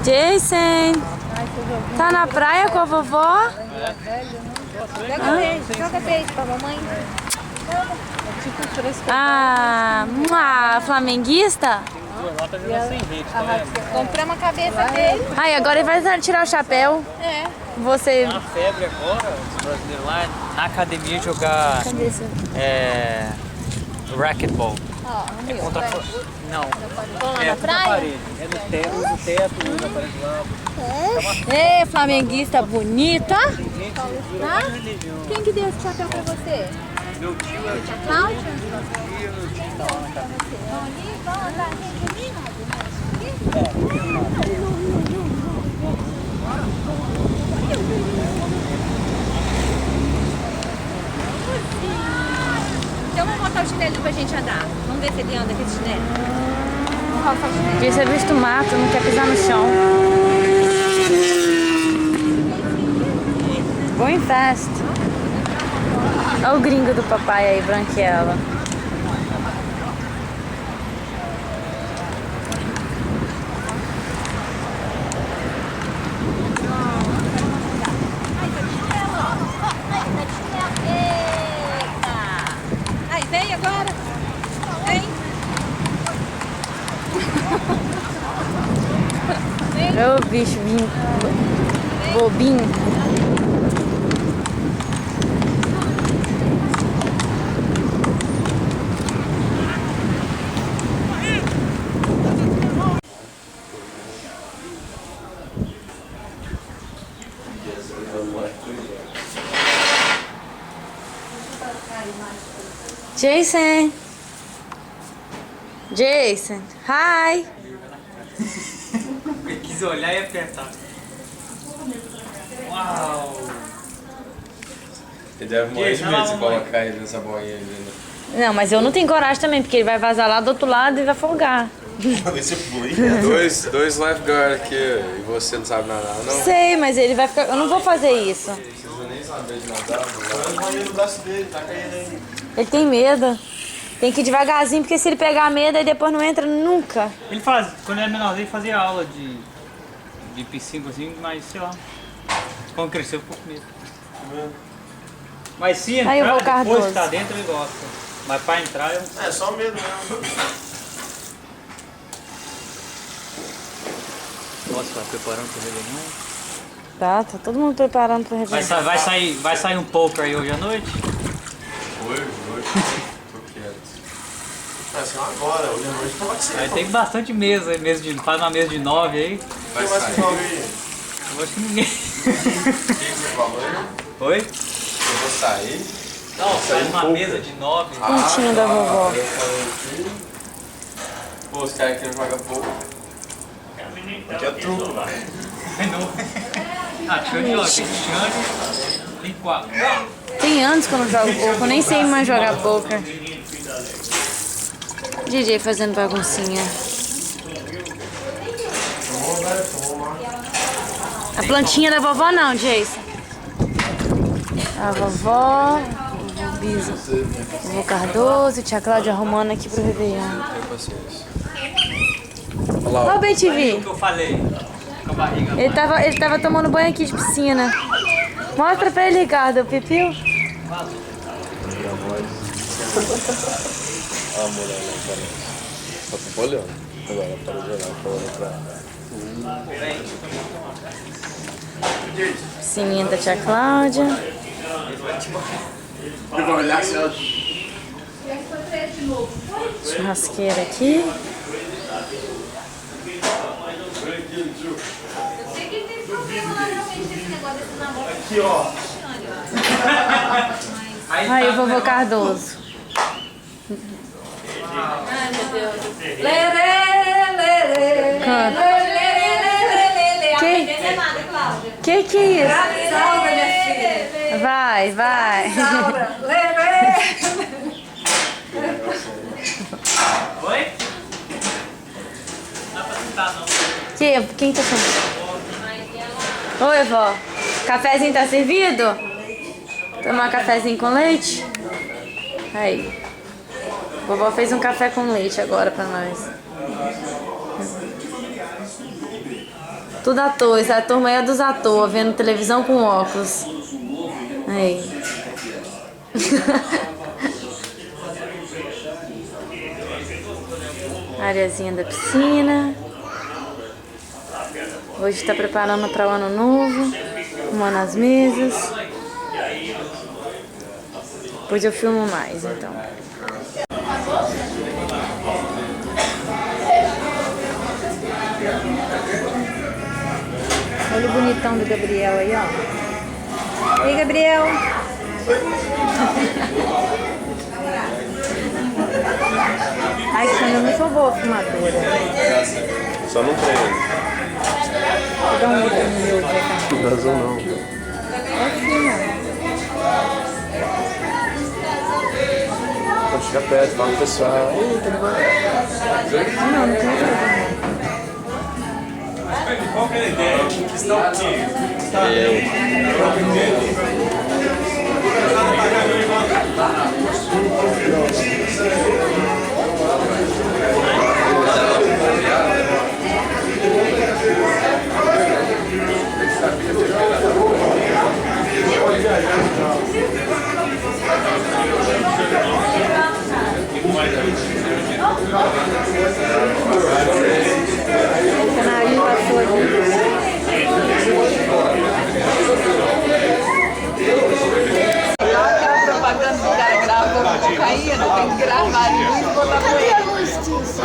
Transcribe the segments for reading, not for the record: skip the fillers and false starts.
Jason, tá na praia com a vovó? Joga beijo pra mamãe. Ah, flamenguista? Comprei uma cabeça dele. Ai, agora ele vai tirar o chapéu. É. Você... A febre agora, os brasileiros lá na academia jogar racquetball. É contra a... Não. Lá na praia? Parede. É no teto, na parede lá. Ê, flamenguista bonita. Quem que deu esse chapéu pra você? Meu tio é A Cláudia? Vamos andar, gente, então vamos botar o chinelo pra gente andar. Vamos ver se ele anda com esse chinelo. Vamos colocar o chinelo. Você visto mato, não quer pisar no chão. Going fast. Olha o gringo do papai aí, branquela. Aí, vem agora. Vem. Ô bicho bobinho. Jason, hi. Ele quis olhar e apertar. Uau! Ele deve morrer de medo de colocar ele nessa boinha ali, né? Não, mas eu não tenho coragem também, porque ele vai vazar lá do outro lado e vai afogar. Dois lifeguards aqui e você não sabe nadar, não? Sei, mas ele vai ficar... Eu não vou fazer isso. Não precisa nem saber de nadar. Olha no braço dele, tá caindo aí. Ele tem medo. Tem que ir devagarzinho, porque se ele pegar medo, aí depois não entra nunca. Ele quando era menorzinho, ele fazia aula de piscina assim, mas sei lá. Quando cresceu, ficou com medo. Mas se Aí eu vou, entrar, depois Cardoso. que tá dentro, ele gosta. Mas pra entrar, eu... É, só medo mesmo. Nossa, tá preparando pro Réveillon. Tá todo mundo preparando pro Réveillon. Vai sair um poker aí hoje à noite? Hoje. Tô quieto. Vai ser agora, hoje à noite pode ser. Aí tem bastante mesa, faz uma mesa de 9 aí. Vai sair. Eu acho que ninguém. O que você falou aí? Oi? Eu vou sair. Não, faz uma mesa de 9. Pontinho da vovó. Eu falei aqui. Pô, os caras querem jogar pouco. Aqui é truco. Ah, Xande, ó, tem Xande, tem 4. Tem anos que eu não jogo poker, eu nem sei mais jogar poker. DJ fazendo baguncinha. A plantinha da vovó não, Jason. A vovó, o Biso, o vovô Cardoso e tia Cláudia arrumando aqui pro Réveillon. Tenho paciência. Olha o BTV. O que eu falei? Com a barriga. Ele tava tomando banho aqui de piscina. Mostra pra ele, Ricardo, o pipiu. A mulher lá parece. Só tô olhando. Agora para de olhar, tô olhando pra ela. Piscininha da tia Cláudia. Eu vou olhar se ela... Churrasqueira aqui. Aqui, ó. Aí o vovô Cardoso. Ai, meu Deus. Lerê, lerê. Canta. Aprendendo é nada, Cláudia. Que é isso? Salva, minha filha. Vai. Salva. Lerê. Oi? Não dá pra sentar, não. Quem tá chamando? Oi, vó. Cafezinho tá servido? Tomar um cafezinho com leite? Aí. Vovó fez um café com leite agora pra nós. Tudo ator, essa turma aí é dos atores, vendo televisão com óculos. Aí. Areazinha da piscina. Hoje está preparando para o ano novo, arrumando as mesas. Depois eu filmo mais, então. Olha o bonitão do Gabriel aí, ó. Ei, Gabriel. Ai, Sandra, eu não sou boa filmadora. Só não treino. Vou dar um outro no meu pra cá. Não tem razão não. Assim, Pode chegar perto, fala pro pessoal. Ei, tá bom? ó. Não, não tem razão. Qual que é a ideia? O canarinho passou aqui. Aquela propaganda do cara grava com cocaína, tem que gravar e luz e botar Cadê a luz, Tícia?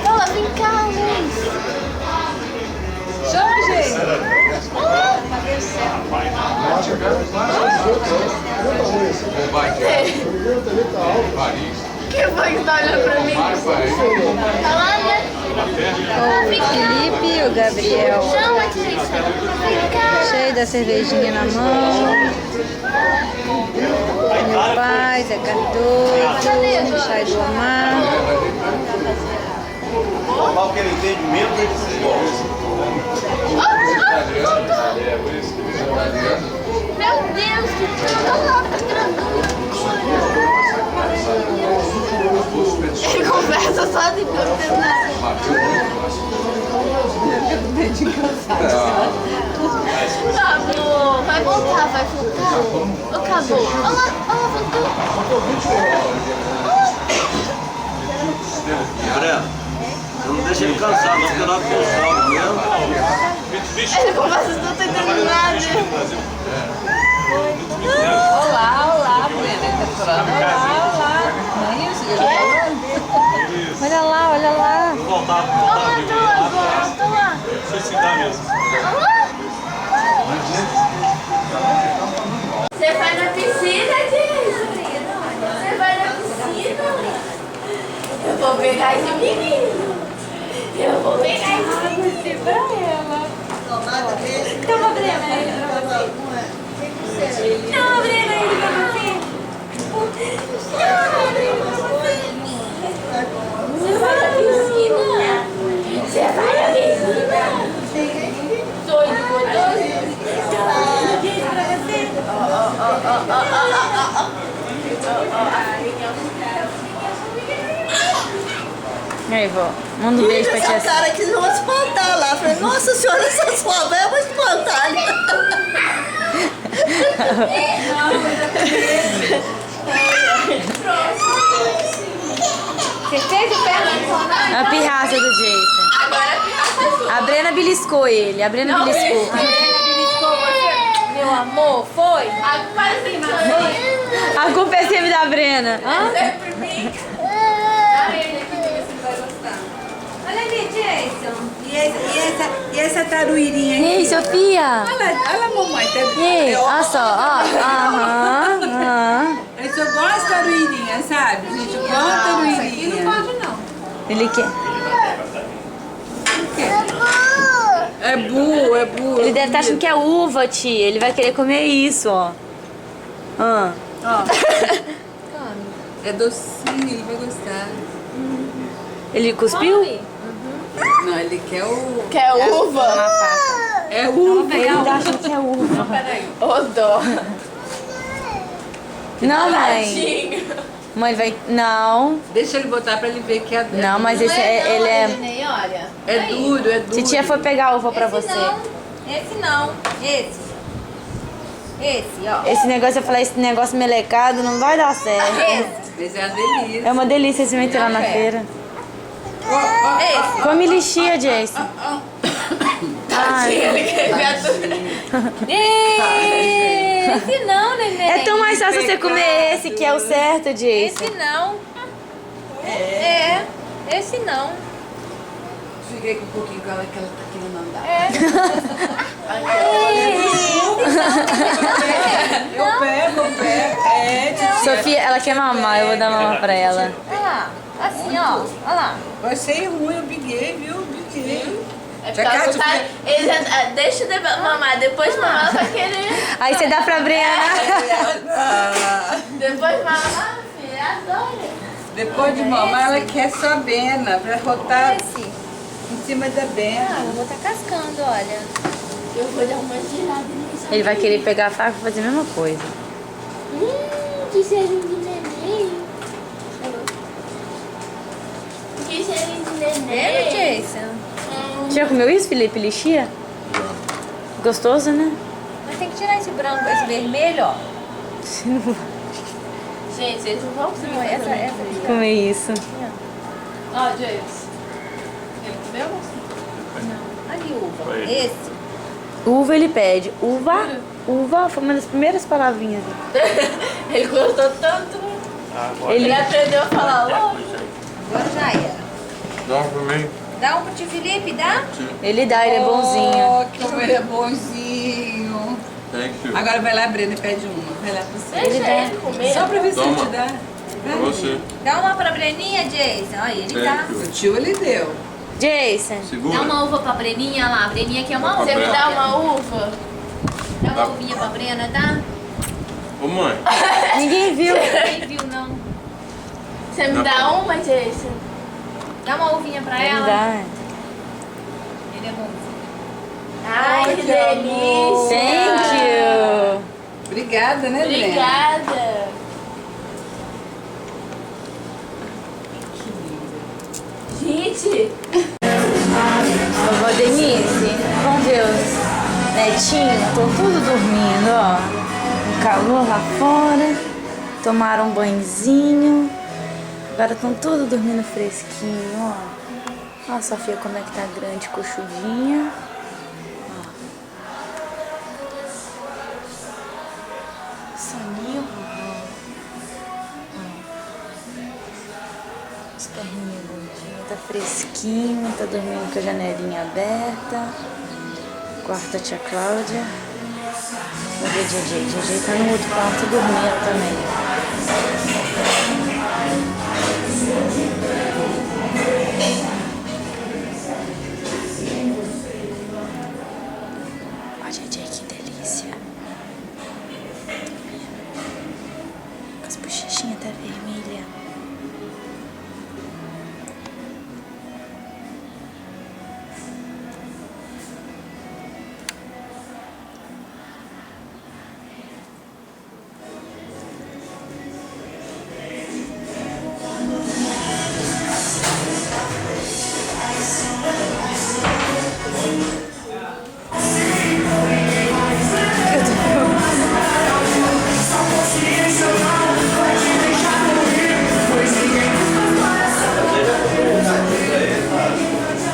Ela, vem cá, luz. Chama, gente! Quem foi que tá olhando pra mim? Tá lá, né? O Felipe, o Gabriel. Chama, Tícia. Vem cá. Cheio da cervejinha na mão. Meu pai, Zé Cardoso, Chay do Omar. Mal que ele entende mesmo, ele Meu Deus, que tão lá, tá gravando. Ele conversa só de não nada. Acabou, vai voltar, vai voltar. Acabou. Olha lá, voltou. Breno, não deixa ele cansar, não, porque na hora que eu salvo mesmo. Ele conversa não tá entendendo nada. Olá, Breno, ele tá falando. Olá. Não é isso que ele tá falando? Olha lá, olha lá. Voltar, Tô lá. suicidar mesmo. Você vai na piscina, Jason? Você vai na piscina? Eu vou pegar esse menino. Eu vou pegar esse menino pra ela. Toma, Brena, ele pra você. Toma, Brena, ele pra você. Toma, Brena, pra você. Você vai na piscina? Você vai na piscina? Doido, gostoso? Beijo pra você. Aí, vó. Manda um beijo pra tia. Essa cara que vão espantar lá. Falei, nossa senhora, essa sua velha vai espantar. Você fez o pé na A pirraça do Jason. Agora a pirraça A Brena beliscou ele. A Brena beliscou. Meu amor, foi? Para assim, A culpa é sempre da Brena. Hã? por mim. Olha ali, Jason. E essa taruirinha aí? Ei, Sofia. Olha a mamãe, tá Ei, olha só. Ó. Aham. Aham. Eu gosto de taruirinha, sabe? Gente, eu gosto de taruirinha. Não pode não. Ele quer. É burro, é burro. Ele deve estar achando que é uva, tia. Ele vai querer comer isso, ó. É docinho, ele vai gostar. Ele cuspiu? Não, ele quer o... Quer uva? É uva. Ele tá achando que é uva. Ô, dó. Não, mãe. Mãe, vai... Não. Deixa ele botar pra ele ver que é... Não, mas esse é... Ele é... Ney, olha. É duro, é duro. Titia foi pegar a uva pra você. Esse não. Esse, ó. Esse negócio, eu falei, esse negócio melecado não vai dar certo. Mas é uma delícia. É uma delícia se meter lá na feira. Esse. Come lixia, Jason. Ai, Esse não, neném. é tão mais fácil você comer esse que é o certo, Jason. Esse não. Esse não. Fiquei com um pouquinho com ela que ela tá querendo andar. Eu pego. Sofia, ela quer mamar, eu vou dar mamar pra ela. Olha lá. Assim, ó. Olha lá. Vai ser ruim, eu briguei, viu? Briguei. É porque ela não tá... Ele já... Deixa de mamar, depois mamar ela vai querer... Aí você dá pra Briana. Depois mamar, filha, adora. Depois de mamar, ela quer só a Bena, pra rotar Esse. em cima da Bena. Ah, eu vou estar cascando, olha. Eu vou dar uma girada nisso. Ele vai querer pegar a faca e fazer a mesma coisa. Que cheirinho de neném. Que cheirinho de neném. Jason? Já comeu isso, Felipe? Lixia? Gostoso, né? Mas tem que tirar esse branco, esse vermelho, ó. Gente, vocês não vão conseguir fazer Essa aqui. Comer isso. Ó, James. Ele comeu? Ali, uva. Esse. Uva ele pede. Uva? Uva foi uma das primeiras palavrinhas. Ele gostou tanto. Ele... Ele aprendeu a falar logo. Agora já era. Dá um pra mim. Dá um pro tio Felipe, dá? Ele dá, ele é bonzinho. Oh, que ele é bonzinho. Thank you. Agora vai lá, Brenda, e pede uma. Vai lá pra você. Deixa ele comer. Só pra ver se ele Toma. te dá. Pra você. Dá uma pra Breninha, Jason. Olha, ele Thank tá. you. O tio ele deu. Jason. Segura. Dá uma uva pra Breninha lá. A Breninha quer uma uva. Você me dá uma uva? Dá uma uvinha pra Brena, tá? Ô mãe, Ninguém viu. Ninguém viu, não. Você me dá uma, Jason? Dá uma uvinha pra Ele ela. dá. Ele é bonzinho. Ai, que delícia. Thank you. Obrigada, né, Brenda? Obrigada. Gente, Vovó Denise, com Deus. Netinho, estão tudo dormindo, ó. Um calor lá fora. Tomaram um banhozinho. Agora estão tudo dormindo fresquinho, ó. Ó a Sofia como é que tá grande, coxudinha. Ó. Soninho, vovó. As perninhas bonitinhas, tá fresquinho, tá dormindo com a janelinha aberta. Quarto da tia Cláudia. Vou ver DJ. DJ tá no outro quarto dormindo também. Ó, DJ, que delícia. Com as bochechinhas até vermelhas.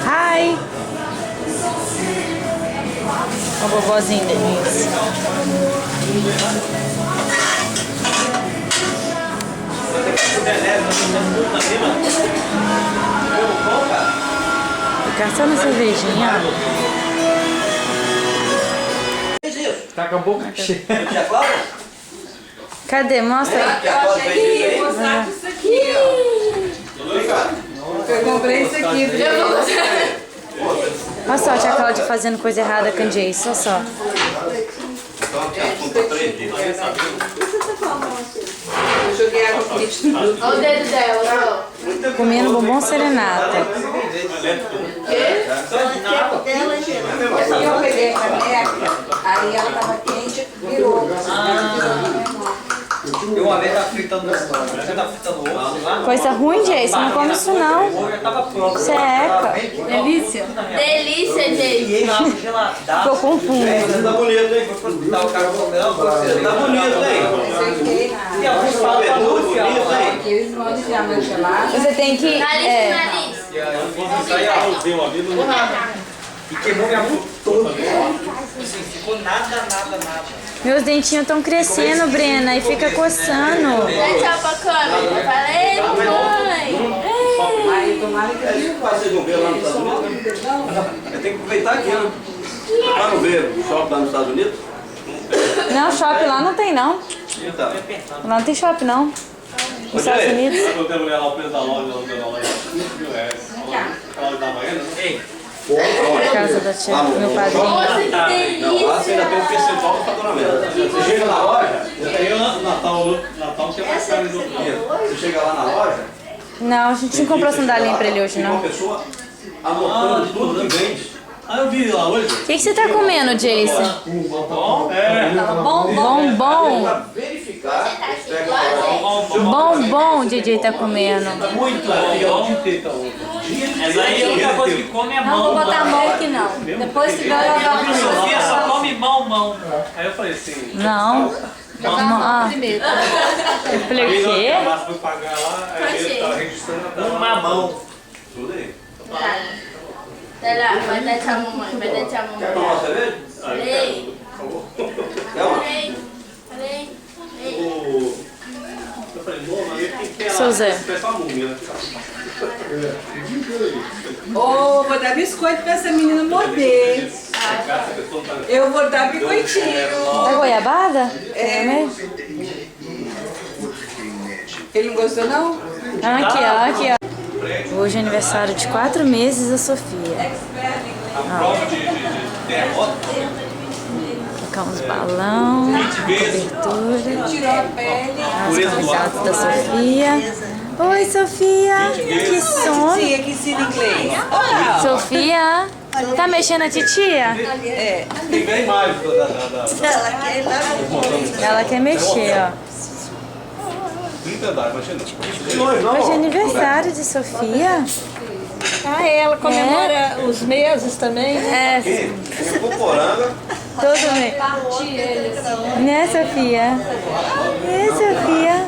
Hi! A vovozinha Denise. Ficar só na cervejinha, ó. Tá com a boca cheia. Cadê? Mostra. Vou mostrar isso aqui, ó. Eu comprei isso aqui, viu? Olha só a tia Cláudia fazendo coisa errada com o Jason, olha só. Eu joguei água quente no grupo. olha o dedo dela, ó. Comendo bombom serenata. Eu peguei a caneca, aí ela tava quente, virou. Eu uma vez tava fritando ovo, você tá fritando ovo lá? Coisa ruim, Jason. Não come isso, não. O ovo já tava pronto. Isso é eca. Delícia. Delícia, gente. Lá no geladar. Ficou com fumo. Você tá bonito, hein? Tá o cara comendo, você Tá bonito, hein? E alguns falam pra Muito Lúcia, bonito, hein? Eles vão enfiar meu gelado. Você tem que... Nariz, É, nariz. isso aí, ó. E queimou minha boca toda. Assim, ficou nada. meus dentinhos estão crescendo, Brena, e fica coçando. Dá tchau pra câmera. Falei, mamãe. Aí tomara que É isso que vocês não ver lá nos Estados Unidos? Eu tenho que aproveitar aqui, né? Para não ver o shopping lá nos Estados Unidos? Não, shopping lá não tem, não. Então. Lá não tem shopping, não. Nos Estados Unidos. Eu tenho mulher lá, o preço da loja, R$15.000. A loja da Havaiana, né? Ei, Casa da tia, meu padrinho. Nossa, que Não, lá você ainda delícia. tem um percentual do faturamento. Você chega na loja, Eu, Natal que é mais caro do que você chega lá na loja, Não, a gente não comprou sandalinha pra ele hoje, tem não. uma pessoa anotando tudo que vende. Ah, eu vi lá hoje. O que você tá comendo, Jason? É. Bombom. Pra verificar, pega o Bombom, o DJ tá comendo. Muito bom. O dia inteiro tá hoje. mas aí a única coisa que come é não mão. vou botar a mão aqui, não. Depois que vai lavar A Sofia só come mão. Aí eu falei assim. Não. Ah, primeiro. eu falei o A quê? massa foi pagar lá, aí ele tava registrando Uma mão. tudo aí. Vai lá, vai dar tchau, mamãe. Vai dar tchau, Quer tomar uma mamãe. cerveja? Falei, Quer uma? falei. Eu falei, mano, aí quem quer Seu Zé. Parece uma múmia, né? Ô, vou dar biscoito pra essa menina morder. Eu vou dar biscoitinho. Da goiabada? É mesmo? Ele não gostou, não? Aqui, ó. Hoje é aniversário de 4 meses da Sofia. Colocar uns balão, cobertura. Tirou a pele. As convidadas da Sofia. Oi, Sofia. Que sono. Tia que ensina inglês. Olha. Sofia, tá mexendo a titia? É. Tem bem mais da Ela quer ir lá no Ela quer mexer, ó. 30 andares, imagina. Hoje é aniversário de Sofia. Ah, ela comemora os meses também? É, Tem Poporanga. todo mês. Né, Sofia? Né, Sofia?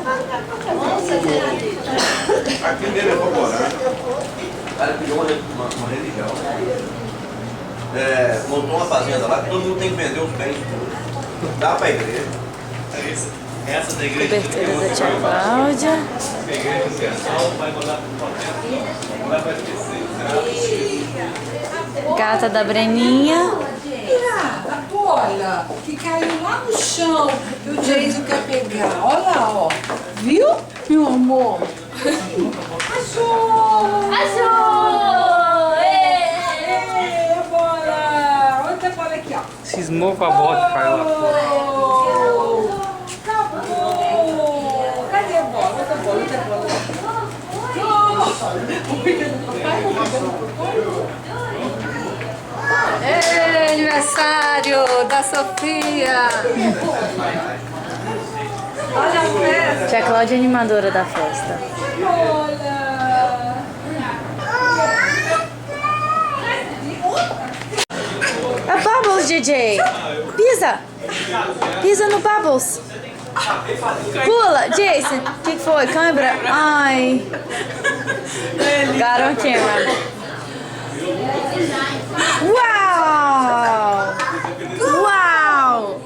Aqui dele é Poporanga. O cara criou uma religião. Montou uma fazenda lá que todo mundo tem que vender os bens. Dá pra igreja. Essa da igreja. Cobertura da tia Cláudia. A igreja universal vai mandar pro hotel. Não vai pra esquecer. Gata da Breninha. Olha, que caiu lá no chão. E o Jason quer pegar. Olha lá, ó. Viu, meu amor? Achou! Achou! Ê, a bola! Olha a bola aqui, ó. Cismou com a bola que caiu lá fora. Acabou! Cadê a bola? Outra bola, outra bola. É aniversário da Sofia! Olha a festa! Tia Cláudia é animadora da festa. Olha! É Bubbles, DJ. Pisa. Pisa no Bubbles. Pula, Jason. O que foi? Câimbra? Ai. Got on camera. Uau! Uau!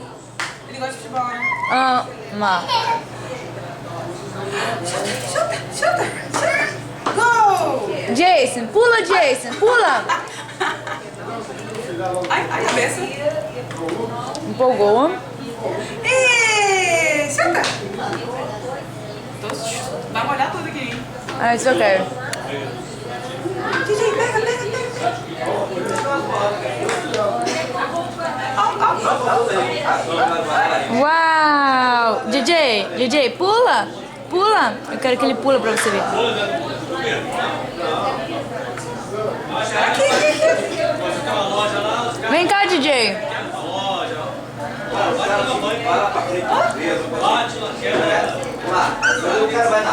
Ele gosta de futebol, né? Ama. Gol! Jason, pula, Jason, pula. Ai, ai, cabeça. Empolgou. Ê, senta! Vai molhar tudo aqui, hein? Ah, it's okay. DJ, pega, pega, pega. Uau! DJ, pula. Pula. Eu quero que ele pula pra você ver. Vem cá, DJ. O cara vai na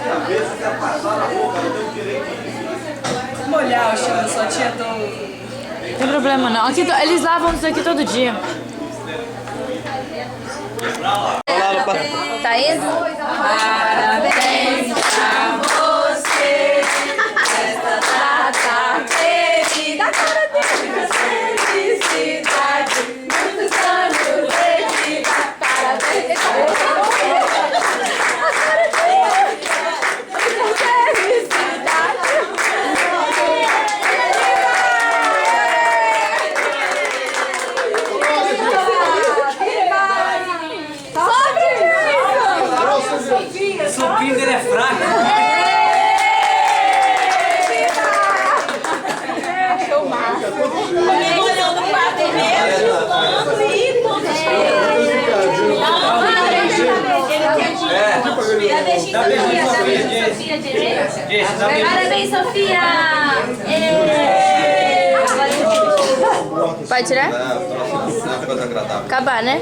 cabeça, quer passar na boca, não tem o direito. Molhar o chão da sua tia do... Não tem problema não. Aqui, eles lavam isso aqui todo dia. Tá indo? Parabéns pra você. Esta data querida. Felicidade. Muitos anos de vida. Parabéns. O sopinho dele é fraco. Parabéns, Sofia! Pode tirar? Não é uma coisa agradável. Acabar, né?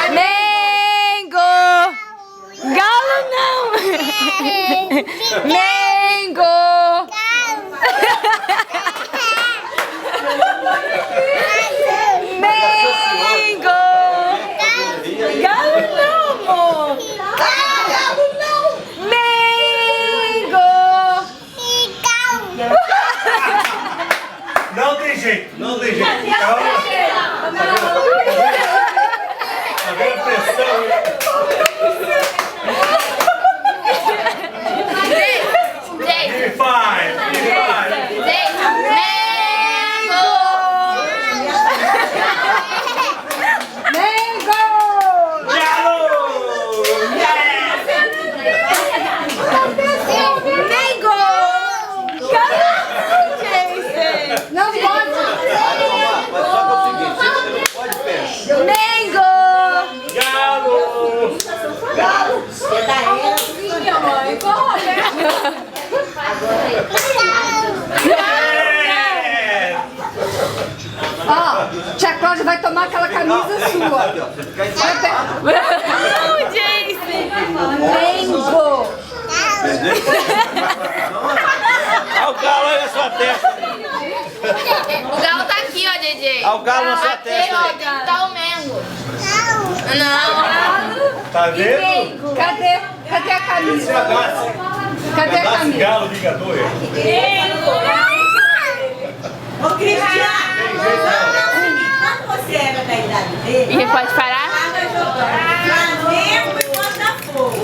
Mengo! Galo não! Mengo! Mengo! Galo não, amor! Galo não! Mengo! Não tem jeito, não tem jeito. Tá vendo a pressão? Give me five. Não pode! Mas só que é o seguinte, ele não pode pensar. Mengo! Galo! Ó, tia Cláudia vai tomar aquela camisa sua. Não, Jason! Mengo! Olha o galo aí na sua testa. O galo tá aqui, ó, DJ. Olha o galo na sua Aqui, testa. ó, tem que tá o Mengo. Não. Tá vendo? Cadê a camisa? Cadê a Nasce camisa? galo ligador. Ô, Cristiano, quando você era da idade dele, E pode parar? Flamengo e Botafogo.